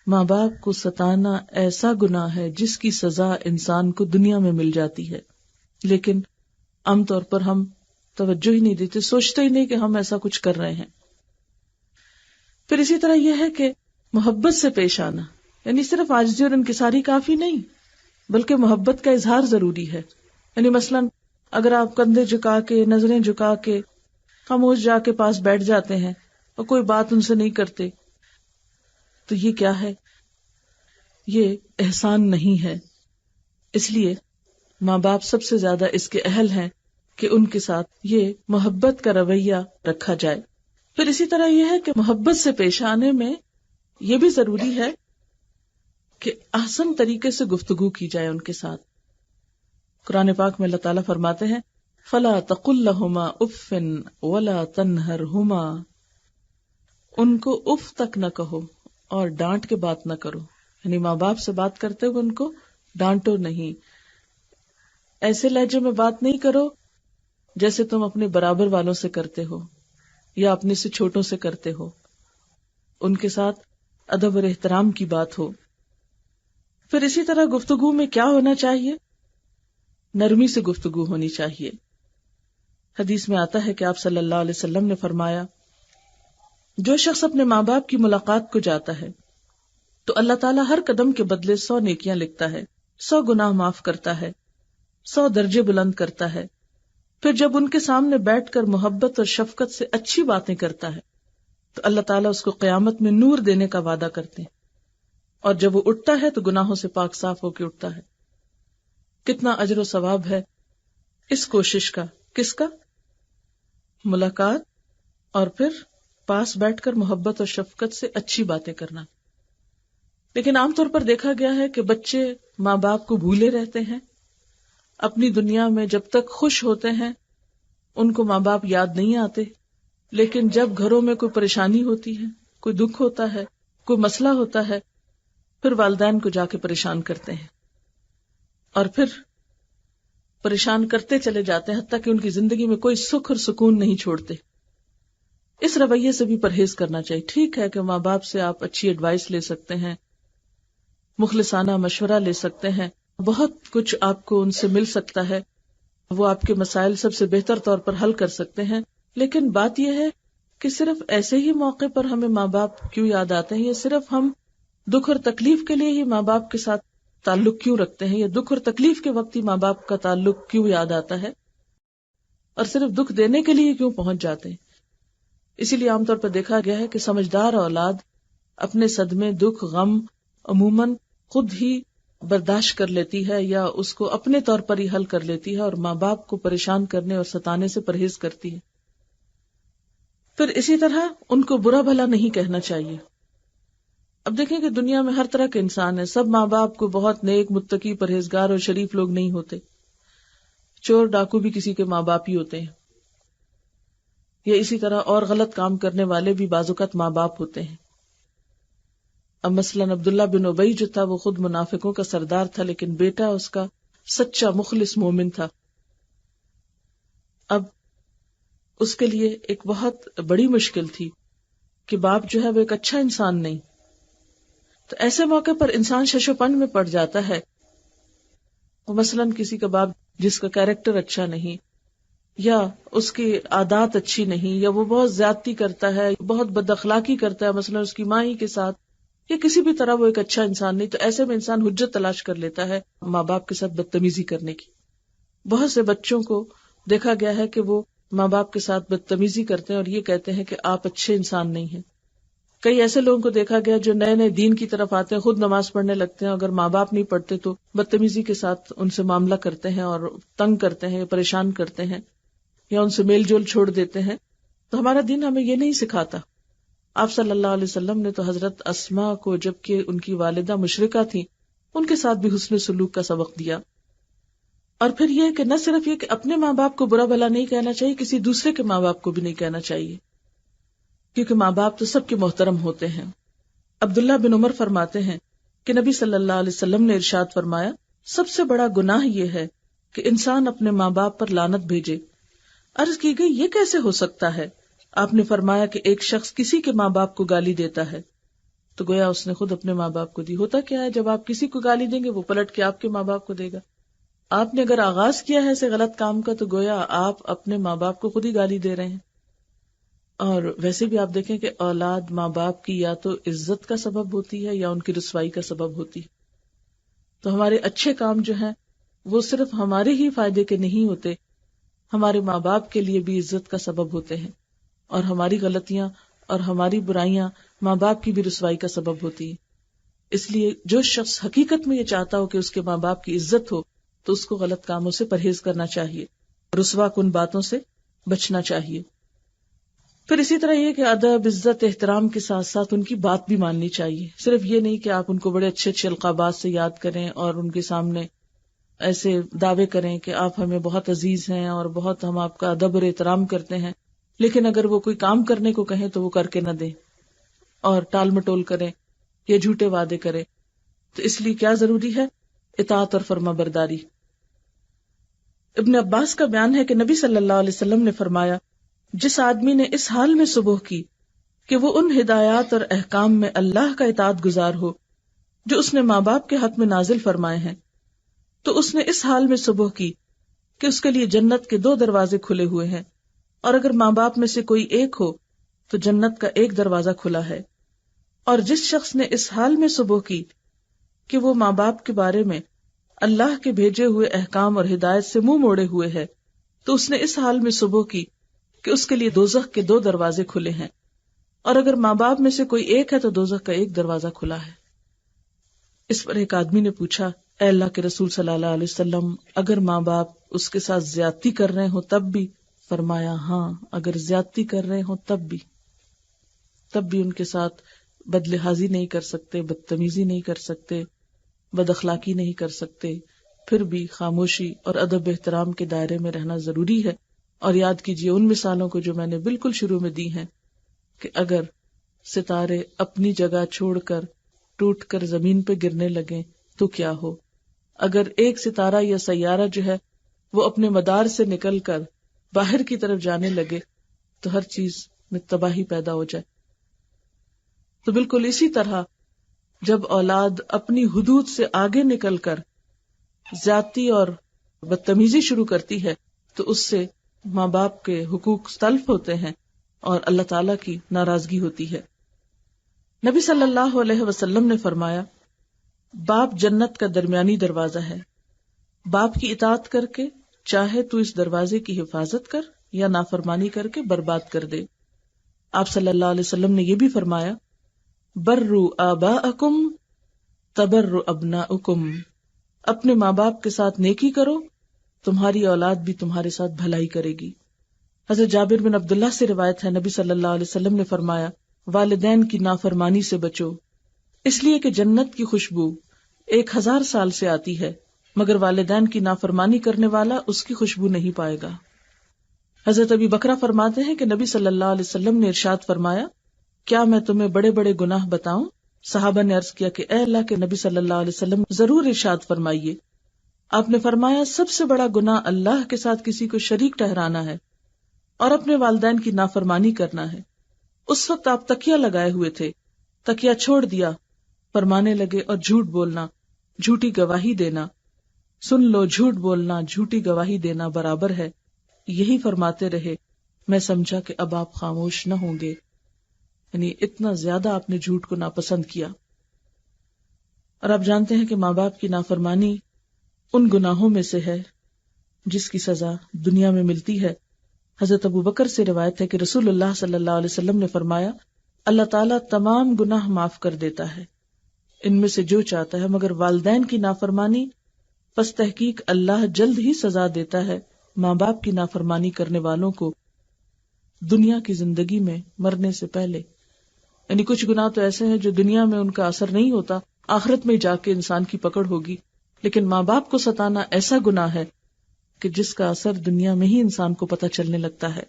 ماں باپ کو ستانا ایسا گناہ ہے جس کی سزا انسان کو دنیا میں مل جاتی ہے، لیکن عام طور پر ہم توجہ ہی نہیں دیتے، سوچتے ہی نہیں کہ ہم ایسا کچھ کر رہے ہیں۔ پھر اسی طرح یہ ہے کہ محبت سے پیش آنا، یعنی صرف عاجزی اور انکساری کافی نہیں، بلکہ محبت کا اظہار ضروری ہے۔ یعنی مثلاً اگر آپ کندھے جھکا کے، نظریں جھکا کے خاموش جا کے پاس بیٹھ جاتے ہیں اور کوئی بات ان سے نہیں کرتے، تو یہ کیا ہے؟ یہ احسان نہیں ہے۔ اس لیے ماں باپ سب سے زیادہ اس کے اہل ہیں کہ ان کے ساتھ یہ محبت کا رویہ رکھا جائے۔ پھر اسی طرح یہ ہے کہ محبت سے پیش آنے میں یہ بھی ضروری ہے کہ احسن طریقے سے گفتگو کی جائے ان کے ساتھ۔ قرآن پاک میں اللہ تعالیٰ فرماتے ہیں فَلَا تَقُلْ لَهُمَا أُفٍّ وَلَا تَنْهَرْهُمَا، ان کو اف تک نہ کہو اور ڈانٹ کے بات نہ کرو، یعنی ماں باپ سے بات کرتے ہوئے ان کو ڈانٹو نہیں، ایسے لہجے میں بات نہیں کرو جیسے تم اپنے برابر والوں سے کرتے ہو یا اپنے سے چھوٹوں سے کرتے ہو، ان کے ساتھ ادب اور احترام کی بات ہو۔ پھر اسی طرح گفتگو میں کیا ہونا چاہیے؟ نرمی سے گفتگو ہونی چاہیے۔ حدیث میں آتا ہے کہ آپ صلی اللہ علیہ وسلم نے فرمایا جو شخص اپنے ماں باپ کی ملاقات کو جاتا ہے تو اللہ تعالیٰ ہر قدم کے بدلے 100 نیکیاں لکھتا ہے، 100 گناہ معاف کرتا ہے، 100 درجے بلند کرتا ہے۔ پھر جب ان کے سامنے بیٹھ کر محبت اور شفقت سے اچھی باتیں کرتا ہے تو اللہ تعالیٰ اس کو قیامت میں نور دینے کا وعدہ کرتے ہیں، اور جب وہ اٹھتا ہے تو گناہوں سے پاک صاف ہو کے اٹھتا ہے۔ کتنا اجر و ثواب ہے اس کوشش کا، کس کا؟ ملاقات اور پھر پاس بیٹھ کر محبت اور شفقت سے اچھی باتیں کرنا۔ لیکن عام طور پر دیکھا گیا ہے کہ بچے ماں باپ کو بھولے رہتے ہیں، اپنی دنیا میں جب تک خوش ہوتے ہیں ان کو ماں باپ یاد نہیں آتے، لیکن جب گھروں میں کوئی پریشانی ہوتی ہے، کوئی دکھ ہوتا ہے، کوئی مسئلہ ہوتا ہے، پھر والدین کو جا کے پریشان کرتے ہیں اور پھر پریشان کرتے چلے جاتے ہیں، حتیٰ کہ ان کی زندگی میں کوئی سکھ اور سکون نہیں چھوڑتے۔ اس رویے سے بھی پرہیز کرنا چاہیے۔ ٹھیک ہے کہ ماں باپ سے آپ اچھی ایڈوائس لے سکتے ہیں، مخلصانہ مشورہ لے سکتے ہیں، بہت کچھ آپ کو ان سے مل سکتا ہے، وہ آپ کے مسائل سب سے بہتر طور پر حل کر سکتے ہیں، لیکن بات یہ ہے کہ صرف ایسے ہی موقع پر ہمیں ماں باپ کیوں یاد آتے ہیں، یا صرف ہم دکھ اور تکلیف کے لیے ہی ماں باپ کے ساتھ تعلق کیوں رکھتے ہیں، یا دکھ اور تکلیف کے وقت ہی ماں باپ کا تعلق کیوں یاد آتا ہے، اور صرف دکھ دینے کے لیے کیوں پہنچ جاتے ہیں۔ اسی لیے عام طور پر دیکھا گیا ہے کہ سمجھدار اولاد اپنے صدمے، دکھ، غم عموماً خود ہی برداشت کر لیتی ہے یا اس کو اپنے طور پر ہی حل کر لیتی ہے، اور ماں باپ کو پریشان کرنے اور ستانے سے پرہیز کرتی ہے۔ پھر اسی طرح ان کو برا بھلا نہیں کہنا چاہیے۔ اب دیکھیں کہ دنیا میں ہر طرح کے انسان ہیں، سب ماں باپ کو بہت نیک، متقی، پرہیزگار اور شریف لوگ نہیں ہوتے، چور ڈاکو بھی کسی کے ماں باپ ہی ہوتے ہیں، یا اسی طرح اور غلط کام کرنے والے بھی بعض اوقات ماں باپ ہوتے ہیں۔ اب مثلاً عبداللہ بن ابی جو تھا وہ خود منافقوں کا سردار تھا، لیکن بیٹا اس کا سچا مخلص مومن تھا۔ اب اس کے لیے ایک بہت بڑی مشکل تھی کہ باپ جو ہے وہ ایک اچھا انسان نہیں، تو ایسے موقع پر انسان شش و پن میں پڑ جاتا ہے۔ مثلاً کسی کا باپ جس کا کیریکٹر اچھا نہیں، یا اس کی عادات اچھی نہیں، یا وہ بہت زیادتی کرتا ہے، بہت بد اخلاقی کرتا ہے، مثلاً اس کی ماں ہی کے ساتھ، یا کسی بھی طرح وہ ایک اچھا انسان نہیں، تو ایسے میں انسان حجت تلاش کر لیتا ہے ماں باپ کے ساتھ بدتمیزی کرنے کی۔ بہت سے بچوں کو دیکھا گیا ہے کہ وہ ماں باپ کے ساتھ بدتمیزی کرتے ہیں اور یہ کہتے ہیں کہ آپ اچھے انسان نہیں ہیں۔ کئی ایسے لوگوں کو دیکھا گیا جو نئے نئے دین کی طرف آتے ہیں، خود نماز پڑھنے لگتے ہیں، اگر ماں باپ نہیں پڑھتے تو بدتمیزی کے ساتھ ان سے معاملہ کرتے ہیں اور تنگ کرتے ہیں، پریشان کرتے ہیں، یا ان سے میل جول چھوڑ دیتے ہیں۔ تو ہمارا دین ہمیں یہ نہیں سکھاتا۔ آپ صلی اللہ علیہ وسلم نے تو حضرت اسماء کو، جبکہ ان کی والدہ مشرکہ تھی، ان کے ساتھ بھی حسن سلوک کا سبق دیا۔ اور پھر یہ کہ نہ صرف یہ کہ اپنے ماں باپ کو برا بھلا نہیں کہنا چاہیے، کسی دوسرے کے ماں باپ کو بھی نہیں کہنا چاہیے، کیونکہ ماں باپ تو سب کے محترم ہوتے ہیں۔ عبداللہ بن عمر فرماتے ہیں کہ نبی صلی اللہ علیہ وسلم نے ارشاد فرمایا، سب سے بڑا گناہ یہ ہے کہ انسان اپنے ماں باپ پر لعنت بھیجے۔ عرض کی گئی یہ کیسے ہو سکتا ہے؟ آپ نے فرمایا کہ ایک شخص کسی کے ماں باپ کو گالی دیتا ہے تو گویا اس نے خود اپنے ماں باپ کو دی. ہوتا کیا ہے، جب آپ کسی کو گالی دیں گے وہ پلٹ کے آپ کے ماں باپ کو دے گا. آپ نے اگر آغاز کیا ہے ایسے غلط کام کا تو گویا آپ اپنے ماں باپ کو خود ہی گالی دے رہے ہیں. اور ویسے بھی آپ دیکھیں کہ اولاد ماں باپ کی یا تو عزت کا سبب ہوتی ہے یا ان کی رسوائی کا سبب ہوتی ہے. تو ہمارے اچھے کام جو ہیں وہ صرف ہمارے ہی فائدے کے نہیں ہوتے، ہمارے ماں باپ کے لیے بھی عزت کا سبب ہوتے ہیں، اور ہماری غلطیاں اور ہماری برائیاں ماں باپ کی بھی رسوائی کا سبب ہوتی ہیں. اس لیے جو شخص حقیقت میں یہ چاہتا ہو کہ اس کے ماں باپ کی عزت ہو تو اس کو غلط کاموں سے پرہیز کرنا چاہیے، رسوا کن باتوں سے بچنا چاہیے. پھر اسی طرح یہ کہ ادب، عزت، احترام کے ساتھ ساتھ ان کی بات بھی ماننی چاہیے. صرف یہ نہیں کہ آپ ان کو بڑے اچھے اچھے القابات سے یاد کریں اور ان کے سامنے ایسے دعوے کریں کہ آپ ہمیں بہت عزیز ہیں اور بہت ہم آپ کا ادب اور احترام کرتے ہیں، لیکن اگر وہ کوئی کام کرنے کو کہیں تو وہ کر کے نہ دیں اور ٹال مٹول کریں یا جھوٹے وعدے کریں. تو اس لیے کیا ضروری ہے؟ اطاعت اور فرما برداری. ابن عباس کا بیان ہے کہ نبی صلی اللہ علیہ وسلم نے فرمایا، جس آدمی نے اس حال میں صبح کی کہ وہ ان ہدایات اور احکام میں اللہ کا اطاعت گزار ہو جو اس نے ماں باپ کے حق میں نازل فرمائے ہیں، تو اس نے اس حال میں صبح کی کہ اس کے لیے جنت کے 2 دروازے کھلے ہوئے ہیں، اور اگر ماں باپ میں سے کوئی ایک ہو تو جنت کا 1 دروازہ کھلا ہے. اور جس شخص نے اس حال میں صبح کی کہ وہ ماں باپ کے بارے میں اللہ کے بھیجے ہوئے احکام اور ہدایت سے منہ موڑے ہوئے ہے تو اس نے اس حال میں صبح کی کہ اس کے لیے دوزخ کے 2 دروازے کھلے ہیں، اور اگر ماں باپ میں سے کوئی ایک ہے تو دوزخ کا 1 دروازہ کھلا ہے. اس پر ایک آدمی نے پوچھا، اے اللہ کے رسول صلی اللہ علیہ وسلم، اگر ماں باپ اس کے ساتھ زیادتی کر رہے ہوں تب بھی؟ فرمایا، ہاں، اگر زیادتی کر رہے ہوں تب بھی ان کے ساتھ بدلحاظی نہیں کر سکتے، بدتمیزی نہیں کر سکتے، بد اخلاقی نہیں کر سکتے، پھر بھی خاموشی اور ادب احترام کے دائرے میں رہنا ضروری ہے. اور یاد کیجیے ان مثالوں کو جو میں نے بالکل شروع میں دی ہیں کہ اگر ستارے اپنی جگہ چھوڑ کر ٹوٹ کر زمین پہ گرنے لگیں تو کیا ہو. اگر ایک ستارہ یا سیارہ جو ہے وہ اپنے مدار سے نکل کر باہر کی طرف جانے لگے تو ہر چیز میں تباہی پیدا ہو جائے. تو بالکل اسی طرح جب اولاد اپنی حدود سے آگے نکل کر زیادتی اور بدتمیزی شروع کرتی ہے تو اس سے ماں باپ کے حقوق تلف ہوتے ہیں اور اللہ تعالیٰ کی ناراضگی ہوتی ہے. نبی صلی اللہ علیہ وسلم نے فرمایا، باپ جنت کا درمیانی دروازہ ہے، باپ کی اطاعت کر کے چاہے تو اس دروازے کی حفاظت کر یا نافرمانی کر کے برباد کر دے. آپ صلی اللہ علیہ وسلم نے یہ بھی فرمایا، بروا آباءکم تبر ابناؤکم، اپنے ماں باپ کے ساتھ نیکی کرو، تمہاری اولاد بھی تمہارے ساتھ بھلائی کرے گی. حضرت جابر بن عبداللہ سے روایت ہے، نبی صلی اللہ علیہ وسلم نے فرمایا، والدین کی نافرمانی سے بچو، اس لیے کہ جنت کی خوشبو 1000 سال سے آتی ہے، مگر والدین کی نافرمانی کرنے والا اس کی خوشبو نہیں پائے گا. حضرت ابی بکرہ فرماتے ہیں کہ نبی صلی اللہ علیہ وسلم نے ارشاد فرمایا، کیا میں تمہیں بڑے بڑے گناہ بتاؤں؟ صحابہ نے عرض کیا کہ اے اللہ کے نبی صلی اللہ علیہ وسلم، ضرور ارشاد فرمائیے. آپ نے فرمایا، سب سے بڑا گناہ اللہ کے ساتھ کسی کو شریک ٹھہرانا ہے اور اپنے والدین کی نافرمانی کرنا ہے. اس وقت آپ تکیہ لگائے ہوئے تھے، تکیہ چھوڑ دیا، فرمانے لگے، اور جھوٹ بولنا، جھوٹی گواہی دینا، سن لو، جھوٹ بولنا، جھوٹی گواہی دینا برابر ہے. یہی فرماتے رہے، میں سمجھا کہ اب آپ خاموش نہ ہوں گے. یعنی اتنا زیادہ آپ نے جھوٹ کو ناپسند کیا. اور آپ جانتے ہیں کہ ماں باپ کی نافرمانی ان گناہوں میں سے ہے جس کی سزا دنیا میں ملتی ہے. حضرت ابو بکر سے روایت ہے کہ رسول اللہ صلی اللہ علیہ وسلم نے فرمایا، اللہ تعالیٰ تمام گناہ معاف کر دیتا ہے ان میں سے جو چاہتا ہے، مگر والدین کی نافرمانی، پس تحقیق اللہ جلد ہی سزا دیتا ہے ماں باپ کی نافرمانی کرنے والوں کو دنیا کی زندگی میں مرنے سے پہلے. یعنی کچھ گناہ تو ایسے ہیں جو دنیا میں ان کا اثر نہیں ہوتا، آخرت میں جا کے انسان کی پکڑ ہوگی، لیکن ماں باپ کو ستانا ایسا گناہ ہے کہ جس کا اثر دنیا میں ہی انسان کو پتہ چلنے لگتا ہے.